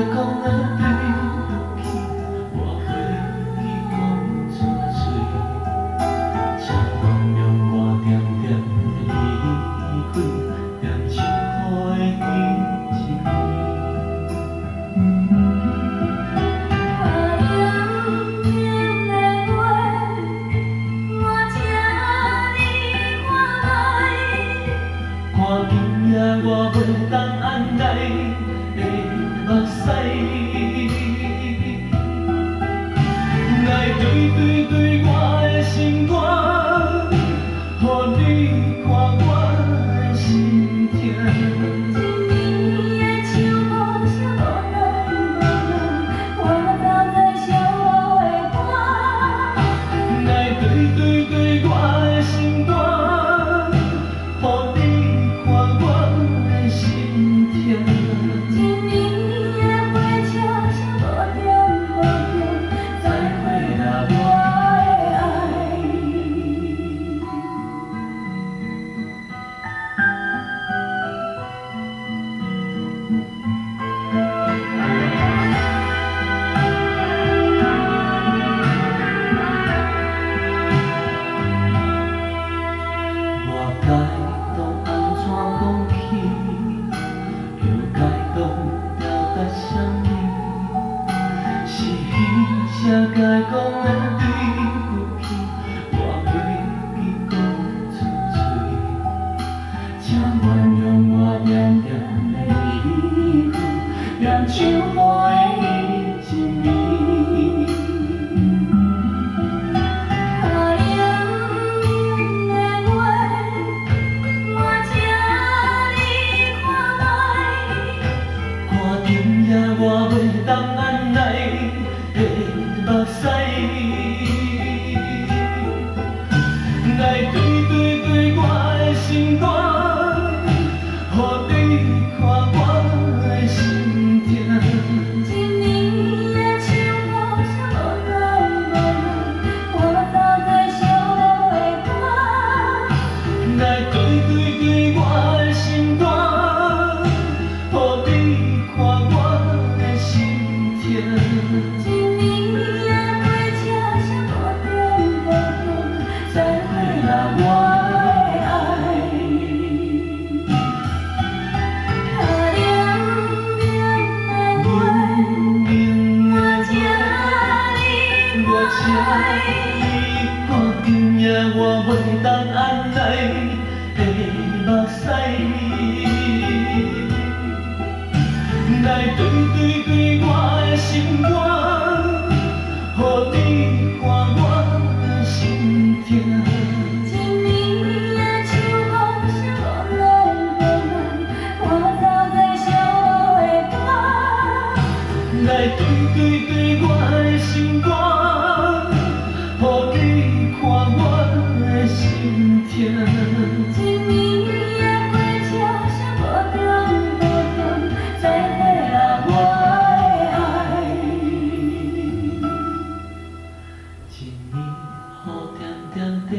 讲的对不起，我袂去讲出嘴，请原谅我点点的离开，点唱好的伊一暝。看凉凉的月，我请你看来。看今夜我袂当按捺的目屎，来对对对我的心肝，予你看我的心痛。一年的秋风寂寞冷冷，我走在寂寞的歌。来对对对我的心肝，予你看我的心痛。一年的火车声无停无停，再会啦，我的爱。我该当安怎讲起？又该当表达啥物？是彼才该讲的对不起，我袂去讲出嘴，请原谅我点点的离去，点唱好的伊一暝。看凉凉的月，我请你看来。看今夜我袂当按捺的目屎，来对对对我的心肝，予你看我的心痛。一年的秋风声无冷无冷，我走在寂寞的歌。来对对对我的心肝，予你看我的心痛。一年的火车声无停无停，再会啦，我的爱。看凉凉的月，我请你我请看来。你看今夜我袂当按捺的目屎，来对对对我的心肝，予你看我的心痛。一年的秋风声无冷无冷，我走在寂寞的歌。来对对对我的心肝，予你看我的心痛。一年的火车声无停无停，再会啦，我的爱。一年雨点点地